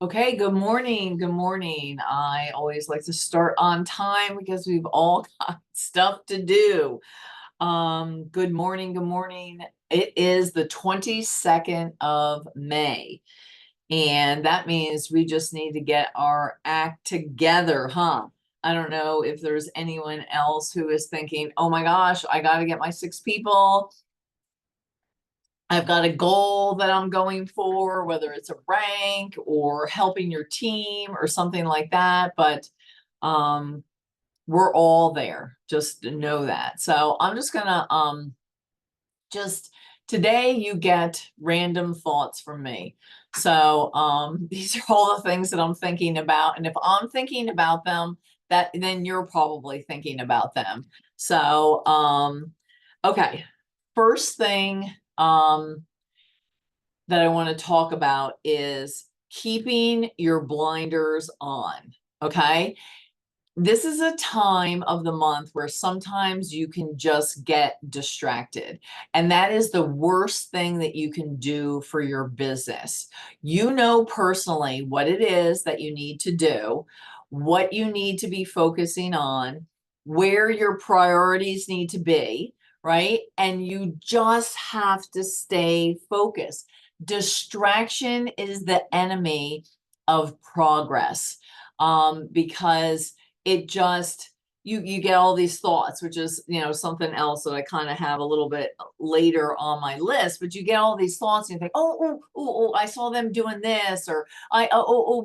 Okay, good morning. Good morning. I always like to start on time because we've all got stuff to do. Good morning. Good morning. It is the 22nd of May, and that means we just need to get our act together, huh? I don't know if there's anyone else who is thinking, oh my gosh, I got to get my 6 people. I've got a goal that I'm going for, whether it's a rank or helping your team or something like that. But um, we're all there. Just know that. So I'm just gonna just today you get random thoughts from me. So these are all the things that I'm thinking about, and if I'm thinking about them, that then you're probably thinking about them. So okay, first thing. That I want to talk about is keeping your blinders on. Okay. This is a time of the month where sometimes you can just get distracted. And that is the worst thing that you can do for your business. You know personally what it is that you need to do, what you need to be focusing on, where your priorities need to be, right? And you just have to stay focused. Distraction is the enemy of progress, because it just you get all these thoughts, which is something else that I kind of have a little bit later on my list. But you get all these thoughts and you think, oh, I saw them doing this, or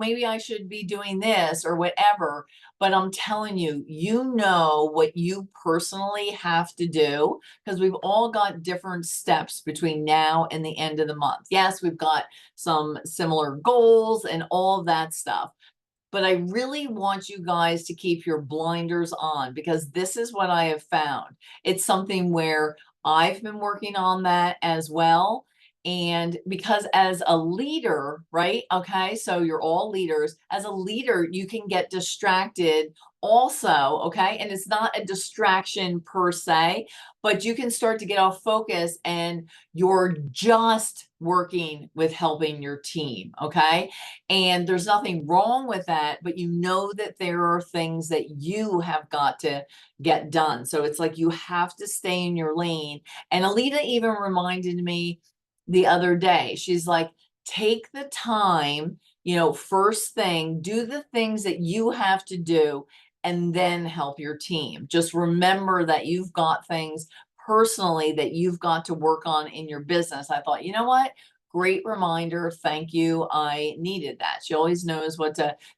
maybe I should be doing this or whatever. But I'm telling you, you know what you personally have to do, because we've all got different steps between now and the end of the month. Yes, we've got some similar goals and all that stuff. But I really want you guys to keep your blinders on, because this is what I have found. It's something where I've been working on that as well. And because as a leader, right? Okay, so you're all leaders. As a leader, you can get distracted also, okay? And it's not a distraction per se, but you can start to get off focus and you're just working with helping your team, okay? And there's nothing wrong with that, but you know that there are things that you have got to get done. So it's like you have to stay in your lane. And Alita even reminded me the other day, she's like, take the time, first thing, do the things that you have to do, and then help your team. Just remember that you've got things personally that you've got to work on in your business. I thought, you know what? Great reminder. Thank you. I needed that. She always knows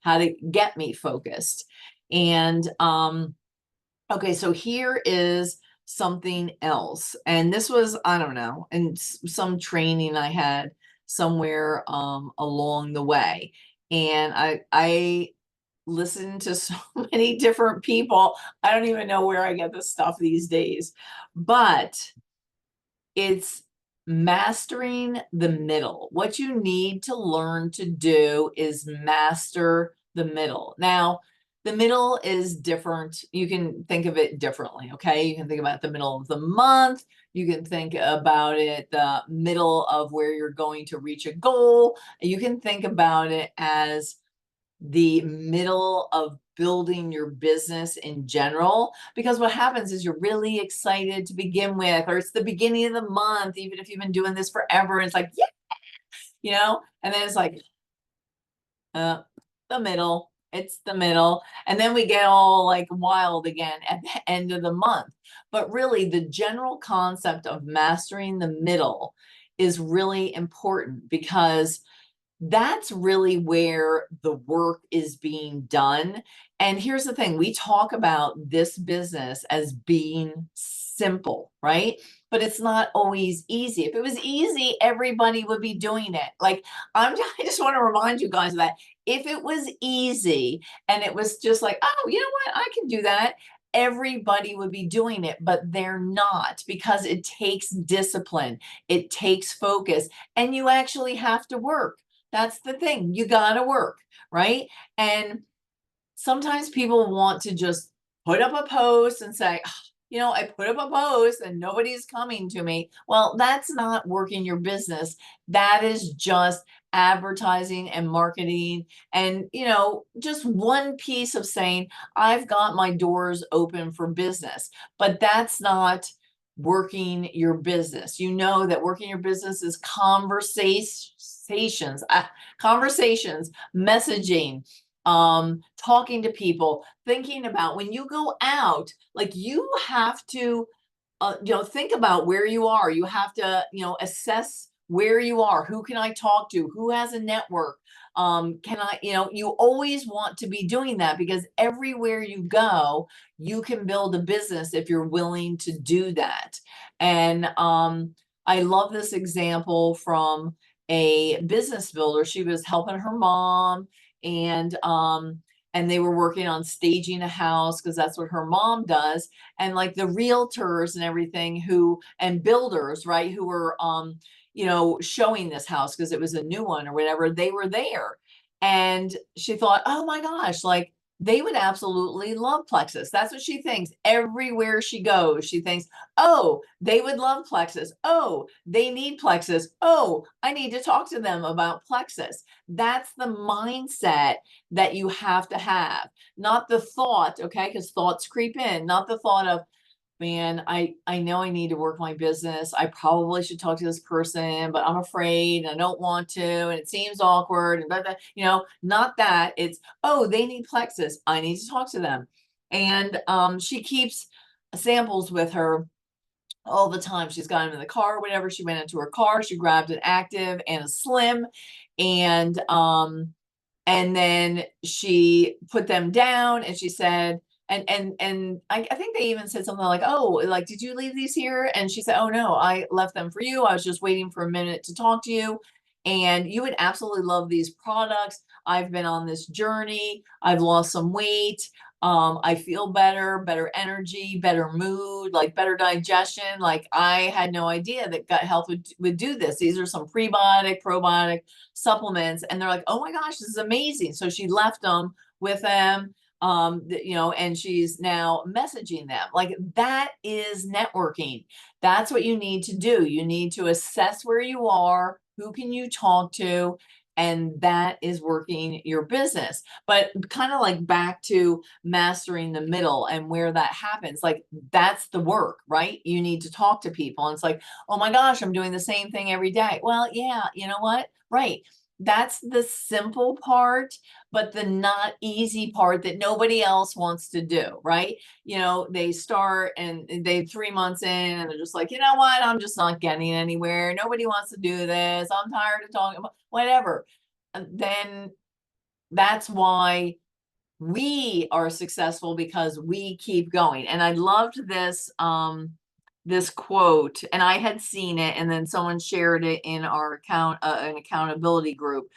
how to get me focused. And okay, so here is something else. And this was, I don't know, in some training I had somewhere along the way. And I listened to so many different people. I don't even know where I get this stuff these days. But it's mastering the middle. What you need to learn to do is master the middle. Now, the middle is different. You can think of it differently, okay? You can think about the middle of the month. You can think about it the middle of where you're going to reach a goal. You can think about it as the middle of building your business in general, because what happens is you're really excited to begin with, or it's the beginning of the month, even if you've been doing this forever, and it's like, yeah, and then it's like, uh, the middle, it's the middle. And then we get all like wild again at the end of the month. But really, the general concept of mastering the middle is really important, because that's really where the work is being done. And here's the thing, we talk about this business as being simple, right? But it's not always easy. If it was easy, everybody would be doing it. Like, I just want to remind you guys that if it was easy and it was just like, oh, you know what, I can do that, everybody would be doing it, but they're not, because it takes discipline, it takes focus, and you actually have to work. That's the thing. You got to work, right? And sometimes people want to just put up a post and say, "Ah, I put up a post and nobody's coming to me." Well, that's not working your business. That is just advertising and marketing, and just one piece of saying, I've got my doors open for business. But that's not working your business. You know that working your business is conversations, messaging, talking to people, thinking about when you go out, like you have to think about where you are. You have to, assess where you are. Who can I talk to? Who has a network? Can I, you always want to be doing that, because everywhere you go, you can build a business if you're willing to do that. And I love this example from a business builder. She was helping her mom, and they were working on staging a house because that's what her mom does. And like the realtors and everything and builders, right, who were showing this house because it was a new one or whatever, they were there. And she thought, oh my gosh, like they would absolutely love Plexus. That's what she thinks. Everywhere she goes, she thinks, oh, they would love Plexus. Oh, they need Plexus. Oh, I need to talk to them about Plexus. That's the mindset that you have to have, not the thought, okay? Because thoughts creep in, not the thought of, man, I know I need to work my business. I probably should talk to this person, but I'm afraid and I don't want to, and it seems awkward and blah, blah, not that. It's, oh, they need Plexus. I need to talk to them. And she keeps samples with her all the time. She's got them in the car or whatever. She went into her car, she grabbed an Active and a Slim, and then she put them down and she said, and I think they even said something like, oh, like, did you leave these here? And she said, oh no, I left them for you. I was just waiting for a minute to talk to you. And you would absolutely love these products. I've been on this journey. I've lost some weight. I feel better energy, better mood, like better digestion. Like I had no idea that gut health would do this. These are some prebiotic, probiotic supplements. And they're like, oh my gosh, this is amazing. So she left them with them, and she's now messaging them. Like that is networking. That's what you need to do. You need to assess where you are, who can you talk to, and that is working your business. But kind of like back to mastering the middle and where that happens, like that's the work, right? You need to talk to people. And it's like, oh my gosh, I'm doing the same thing every day. Well, yeah, you know what? Right. That's the simple part, but the not easy part that nobody else wants to do, right? They start and they 3 months in and they're just like, you know what? I'm just not getting anywhere. Nobody wants to do this. I'm tired of talking about whatever. And then that's why we are successful, because we keep going. And I loved this quote, and I had seen it, and then someone shared it in our an accountability group.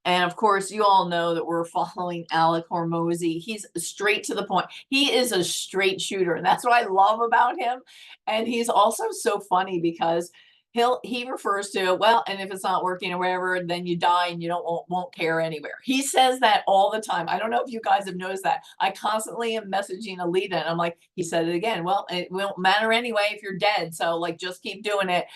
And of course, you all know that we're following Alec Hormozy. He's straight to the point. He is a straight shooter, and that's what I love about him. And he's also so funny because he refers to, well, and if it's not working or whatever, then you die and you won't care anywhere. He says that all the time. I don't know if you guys have noticed that. I constantly am messaging Alita and I'm like, he said it again. Well, it won't matter anyway if you're dead. So like, just keep doing it.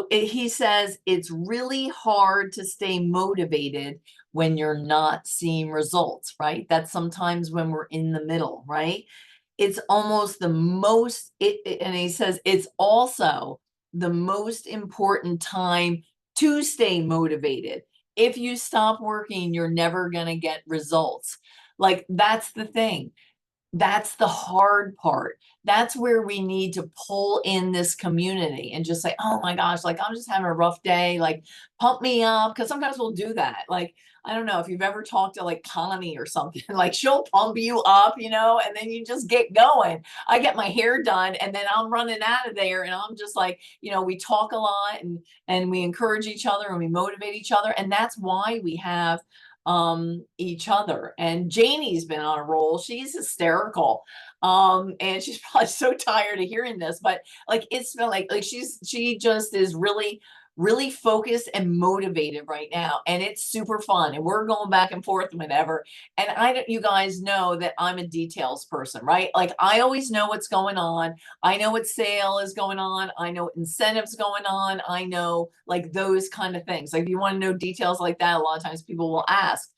He says it's really hard to stay motivated when you're not seeing results, right? That's sometimes when we're in the middle, right? It's almost the most, and he says it's also the most important time to stay motivated. If you stop working, you're never going to get results. Like that's the thing. That's the hard part. That's where we need to pull in this community and just say, oh my gosh, like I'm just having a rough day, like pump me up. Cause sometimes we'll do that. Like, I don't know if you've ever talked to like Connie or something, like she'll pump you up, and then you just get going. I get my hair done and then I'm running out of there and I'm just like, we talk a lot and we encourage each other and we motivate each other. And that's why we have each other. And Janie's been on a roll. She's hysterical. And she's probably so tired of hearing this, but like it's been like she just is really really focused and motivated right now, and it's super fun, and we're going back and forth whenever. And you guys know that I'm a details person, right? Like, I always know what's going on. I know what sale is going on. I know what incentives going on. I know, like, those kind of things. Like, if you want to know details like that, a lot of times people will ask.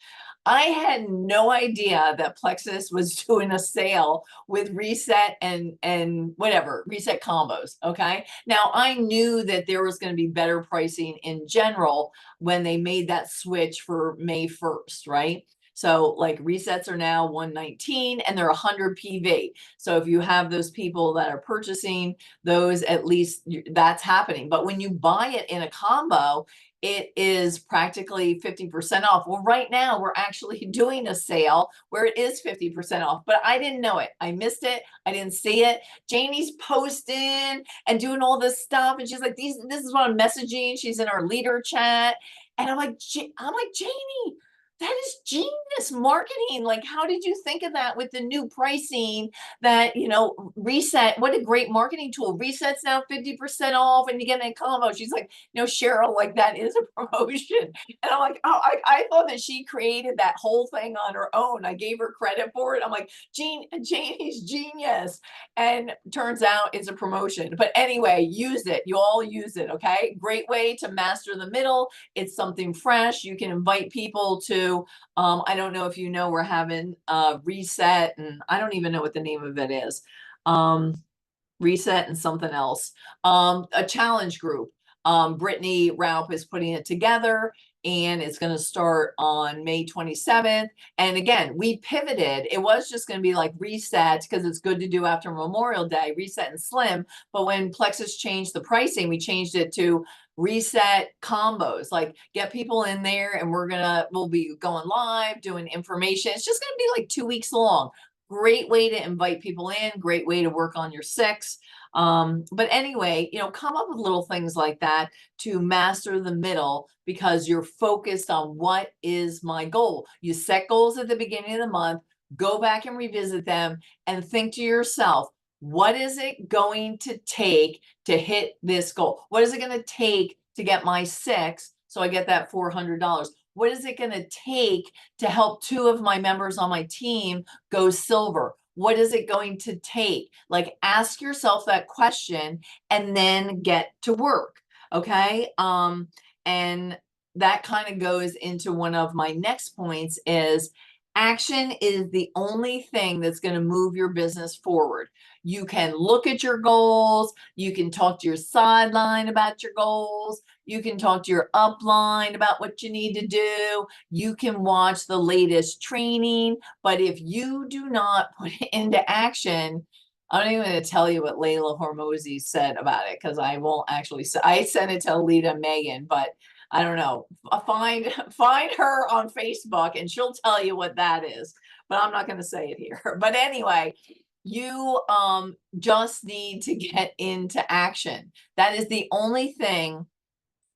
I had no idea that Plexus was doing a sale with reset and whatever, reset combos. Okay. Now I knew that there was going to be better pricing in general when they made that switch for May 1st, right? So like resets are now 119 and they're 100 PV. So if you have those people that are purchasing those, at least that's happening. But when you buy it in a combo, it is practically 50% off. Well, right now we're actually doing a sale where it is 50% off, but I didn't know it. I missed it. I didn't see it. Janie's posting and doing all this stuff. And she's like, this is what I'm messaging. She's in our leader chat. And I'm like, Janie, that is genius marketing. Like, how did you think of that with the new pricing that, reset? What a great marketing tool. Reset's now 50% off and you get a combo. She's like, Cheryl, like, that is a promotion. And I'm like, oh, I thought that she created that whole thing on her own. I gave her credit for it. I'm like, Janie's genius. And turns out it's a promotion. But anyway, use it. You all use it. Okay. Great way to master the middle. It's something fresh. You can invite people to, I don't know if you know, we're having reset, and I don't even know what the name of it is. Reset and something else. A challenge group. Brittany Raup is putting it together, and it's going to start on May 27th. And again, we pivoted. It was just going to be like reset because it's good to do after Memorial Day, reset and slim. But when Plexus changed the pricing, we changed it to reset combos, like get people in there, and we'll be going live, doing information. It's just going to be like 2 weeks long. Great way to invite people in, great way to work on your 6. But anyway, come up with little things like that to master the middle, because you're focused on what is my goal. You set goals at the beginning of the month, go back and revisit them and think to yourself, what is it going to take to hit this goal? What is it going to take to get my 6 so I get that $400? What is it going to take to help 2 of my members on my team go silver? What is it going to take? Like, ask yourself that question and then get to work. Okay. And that kind of goes into one of my next points is action is the only thing that's going to move your business forward. You can look at your goals. You can talk to your sideline about your goals. You can talk to your upline about what you need to do. You can watch the latest training. But if you do not put it into action, I'm not even going to tell you what Layla Hormozi said about it, because I won't actually say. I sent it to Alita Megan, but I don't know. Find her on Facebook and she'll tell you what that is. But I'm not going to say it here. But anyway, you just need to get into action. That is the only thing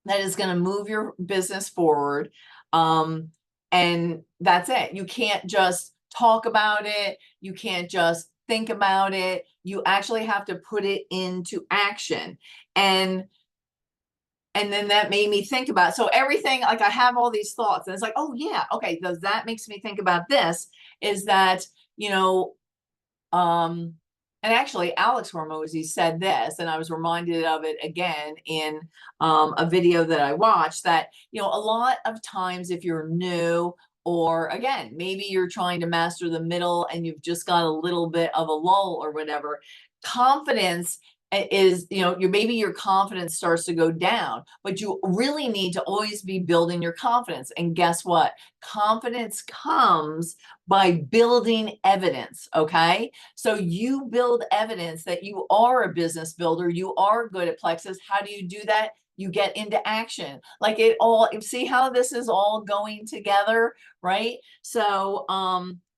that is going to move your business forward. And that's it. You can't just talk about it. You can't just think about it. You actually have to put it into action. And then that made me think about, so everything, like, I have all these thoughts and it's like, oh yeah, okay, that makes me think about this, is that, and actually Alex Hormozi said this, and I was reminded of it again in a video that I watched, that, a lot of times if you're new, or again, maybe you're trying to master the middle and you've just got a little bit of a lull or whatever, confidence is, maybe your confidence starts to go down, but you really need to always be building your confidence. And guess what? Confidence comes by building evidence. Okay. So you build evidence that you are a business builder. You are good at Plexus. How do you do that? You get into action. Like, see how this is all going together, right? So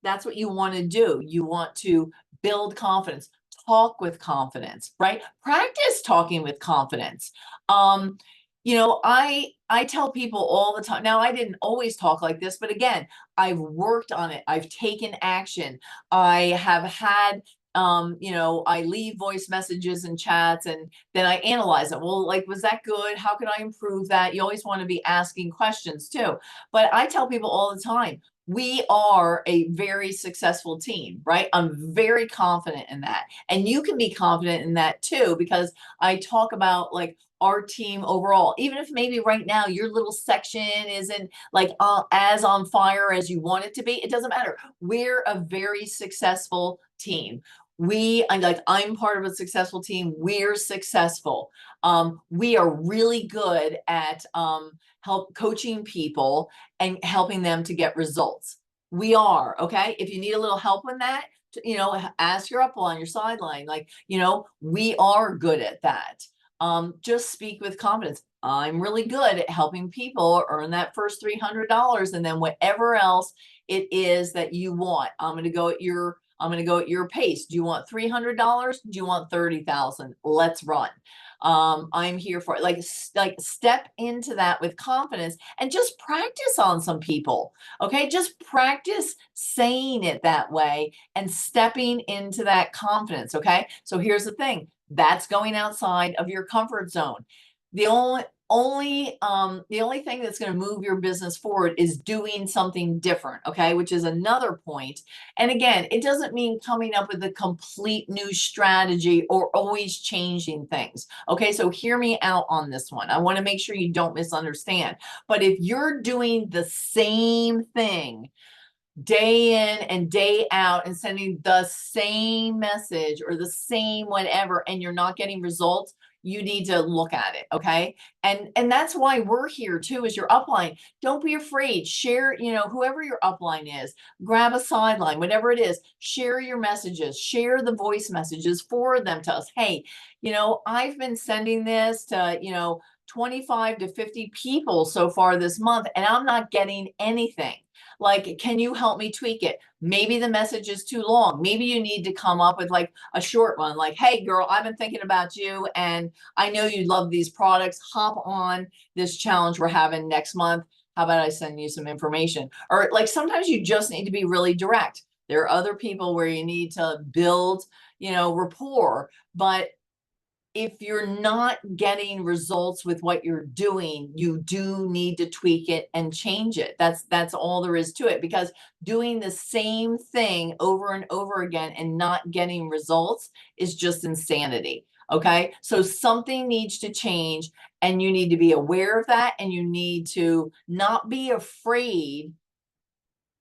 that's what you want to do. You want to build confidence. Talk with confidence, right? Practice talking with confidence. I tell people all the time. Now, I didn't always talk like this, but again, I've worked on it. I've taken action. I have had you know, I leave voice messages and chats, and then I analyze it. Well, like, was that good? How can I improve that? You always want to be asking questions too. But I tell people all the time, we are a very successful team, right? I'm very confident in that. And you can be confident in that too, because I talk about like our team overall, even if maybe right now your little section isn't like as on fire as you want it to be, it doesn't matter. We're a very successful team. I'm part of a successful team. We're successful. We are really good at help coaching people and helping them to get results. We are, okay? If you need a little help with that, you know, ask your upline, your sideline. Like, you know, we are good at that. Just speak with confidence. I'm really good at helping people earn that first $300, and then whatever else it is that you want. I'm going to go at your pace. Do you want $300? Do you want 30,000? Let's run. I'm here for it. Like step into that with confidence and just practice on some people. Okay. Just practice saying it that way and stepping into that confidence. Okay. So here's the thing. That's going outside of your comfort zone. The only thing that's going to move your business forward is doing something different, okay, which is another point. And again, it doesn't mean coming up with a complete new strategy or always changing things. Okay, so hear me out on this one. I want to make sure you don't misunderstand. But if you're doing the same thing day in and day out and sending the same message or the same whatever, and you're not getting results, you need to look at it. Okay. And that's why we're here too, is your upline. Don't be afraid. Share, you know, whoever your upline is, grab a sideline, whatever it is, share your messages, share the voice messages, forward them to us. Hey, you know, I've been sending this to, you know, 25 to 50 people so far this month, and I'm not getting anything. Like, can you help me tweak it? Maybe the message is too long. Maybe you need to come up with like a short one, like, hey, girl, I've been thinking about you and I know you love these products. Hop on this challenge we're having next month. How about I send you some information? Or like sometimes you just need to be really direct. There are other people where you need to build, you know, rapport, but if you're not getting results with what you're doing, you do need to tweak it and change it. That's all there is to it, because doing the same thing over and over again and not getting results is just insanity. Okay. So something needs to change, and you need to be aware of that, and you need to not be afraid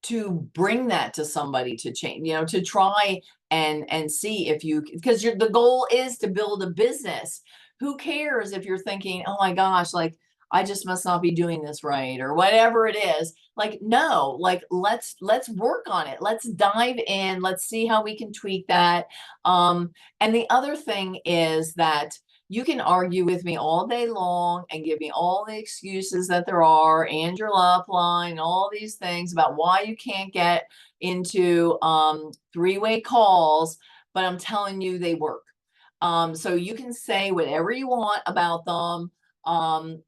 to bring that to somebody to change, you know, to try and see if you, because the goal is to build a business. Who cares if you're thinking, oh my gosh, like I just must not be doing this right or whatever it is. Like, no, like let's work on it. Let's dive in. Let's see how we can tweak that. And the other thing is that you can argue with me all day long and give me all the excuses that there are and your love line, all these things about why you can't get into three-way calls, but I'm telling you they work. So you can say whatever you want about them,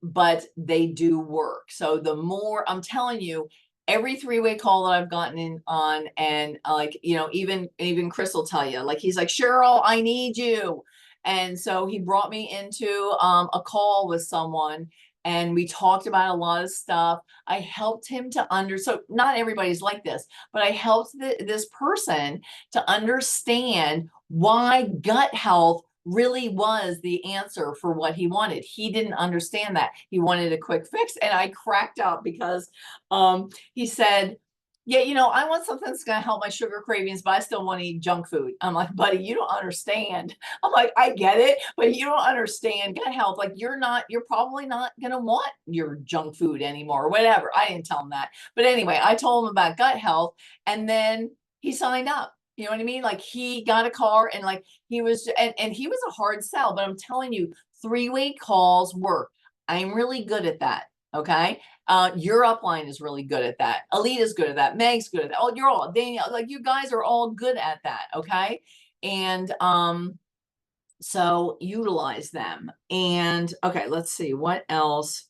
but they do work. So the more I'm telling you, every three-way call that I've gotten in on, and like, you know, even Chris will tell you, like, he's like, Cheryl, I need you. And so he brought me into a call with someone, and we talked about a lot of stuff. I helped him to so not everybody's like this, but I helped this person to understand why gut health really was the answer for what he wanted. He didn't understand that. He wanted a quick fix. And I cracked up because he said, yeah, you know, I want something that's going to help my sugar cravings, but I still want to eat junk food. I'm like, buddy, you don't understand. I'm like, I get it, but you don't understand gut health. Like, you're probably not going to want your junk food anymore or whatever. I didn't tell him that. But anyway, I told him about gut health, and then he signed up. You know what I mean? Like, he got a car, and like he was, and he was a hard sell, but I'm telling you, three-way calls work. I'm really good at that. Okay. Your upline is really good at that. Alita's good at that. Meg's good at that. Oh, you're all Danielle, like you guys are all good at that. Okay. And so utilize them. And okay, let's see what else.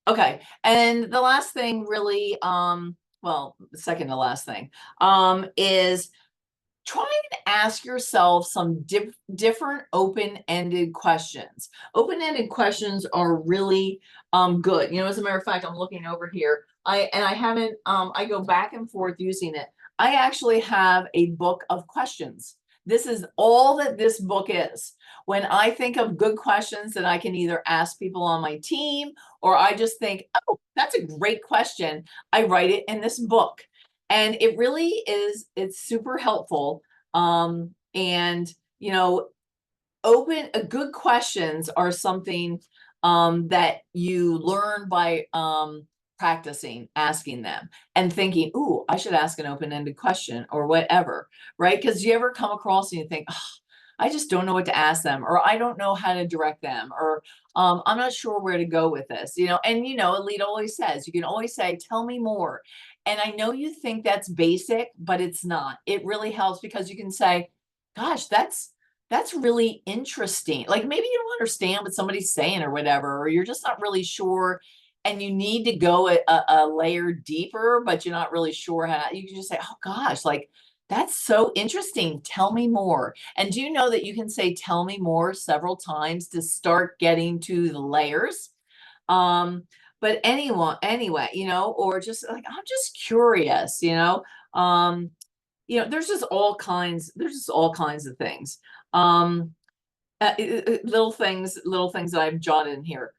Okay. And the last thing really well, second to last thing, is try and ask yourself some different open-ended questions. Open-ended questions are really good. You know, as a matter of fact, I'm looking over here. I haven't I go back and forth using it. I actually have a book of questions. This is all that this book is. When I think of good questions that I can either ask people on my team, or I just think, oh, that's a great question, I write it in this book. And it really is, it's super helpful. And you know, good questions are something that you learn by practicing asking them and thinking, ooh, I should ask an open-ended question or whatever, right? Because you ever come across and you think, oh, I just don't know what to ask them, or I don't know how to direct them, or I'm not sure where to go with this, you know. And you know, Alita always says, you can always say, tell me more. And I know you think that's basic, but it's not. It really helps because you can say, gosh, that's really interesting. Like maybe you don't understand what somebody's saying or whatever, or you're just not really sure and you need to go a layer deeper, but you're not really sure how. You can just say, oh gosh, like that's so interesting. Tell me more. And do you know that you can say, tell me more several times to start getting to the layers? But anyway, you know, or just like, I'm just curious, you know, there's just all kinds of things. Um, little things that I've jotted in here.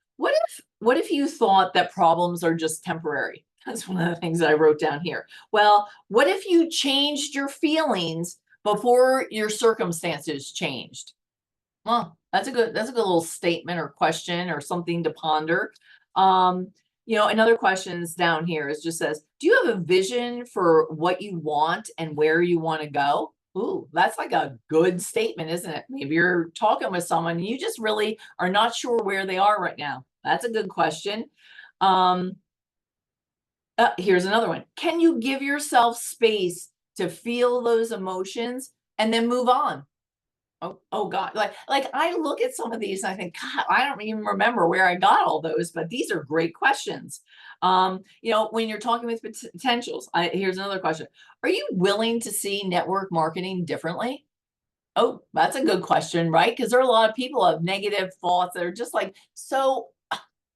What if you thought that problems are just temporary? That's one of the things that I wrote down here. Well, what if you changed your feelings before your circumstances changed? Well, that's a good little statement or question or something to ponder. Um, you know, another questions down here is just says, do you have a vision for what you want and where you want to go? Ooh, that's like a good statement, isn't it? Maybe you're talking with someone, you just really are not sure where they are right now. That's a good question. Um, Here's another one. Can you give yourself space to feel those emotions and then move on? Oh God. Like I look at some of these and I think, God, I don't even remember where I got all those, but these are great questions. You know, when you're talking with potentials, here's another question. Are you willing to see network marketing differently? Oh, that's a good question, right? Because there are a lot of people who have negative thoughts that are just like so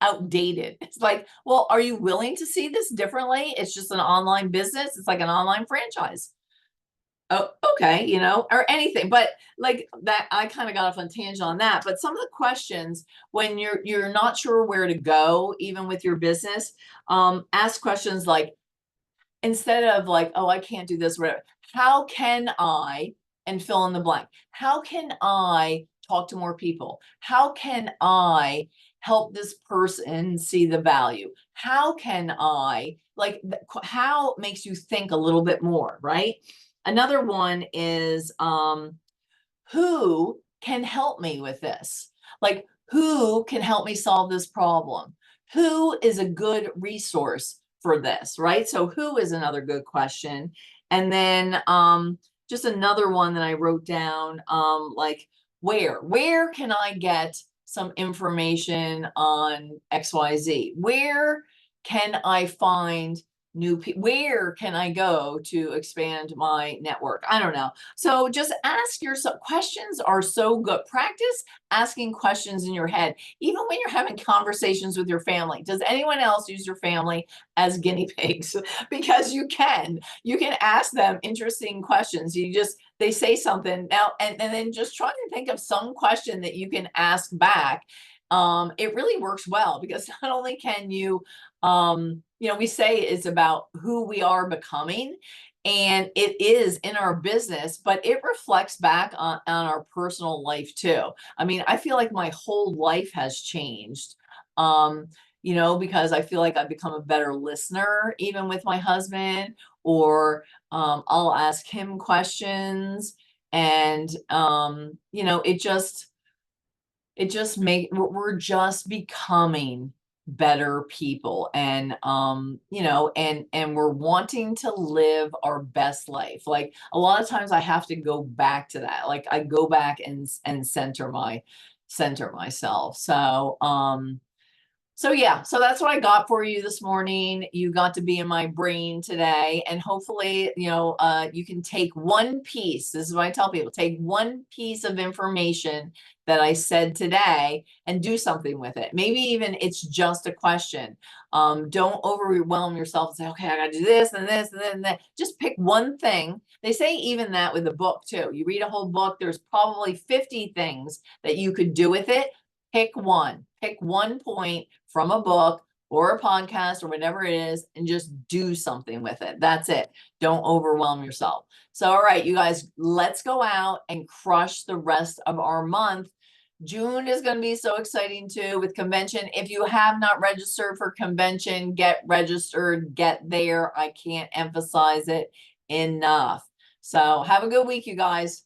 outdated. It's like, well, are you willing to see this differently? It's just an online business. It's like an online franchise. Oh, okay, you know, or anything, but like that, I kind of got off on tangent on that. But some of the questions when you're not sure where to go, even with your business, ask questions like, instead of like, oh, I can't do this, whatever, how can I, and fill in the blank, how can I talk to more people? How can I help this person see the value? How can I, like, how makes you think a little bit more, right? Another one is, who can help me with this? Like, who can help me solve this problem? Who is a good resource for this, right? So who is another good question. And then just another one that I wrote down, like where can I get some information on XYZ? Where can I find new people? Where can I go to expand my network? I don't know. So just ask yourself. Questions are so good. Practice asking questions in your head, even when you're having conversations with your family. Does anyone else use your family as guinea pigs? Because you can ask them interesting questions. They say something now, and then just try to think of some question that you can ask back. It really works well because not only can you, you know, we say it's about who we are becoming, and it is in our business, but it reflects back on our personal life too. I mean, I feel like my whole life has changed. Um, you know, because I feel like I've become a better listener, even with my husband, or I'll ask him questions, and you know, it just we're just becoming better people, and you know, and we're wanting to live our best life. Like a lot of times I have to go back to that, like I go back and center myself. So So yeah, so that's what I got for you this morning. You got to be in my brain today, and hopefully, you can take one piece. This is what I tell people, take one piece of information that I said today and do something with it. Maybe even it's just a question. Don't overwhelm yourself and say, okay, I gotta do this and this and then and that. Just pick one thing. They say even that with a book too. You read a whole book, there's probably 50 things that you could do with it. Pick one point from a book or a podcast or whatever it is, and just do something with it. That's it. Don't overwhelm yourself. So, all right, you guys, let's go out and crush the rest of our month. June is going to be so exciting too with convention. If you have not registered for convention, get registered, get there. I can't emphasize it enough. So have a good week, you guys.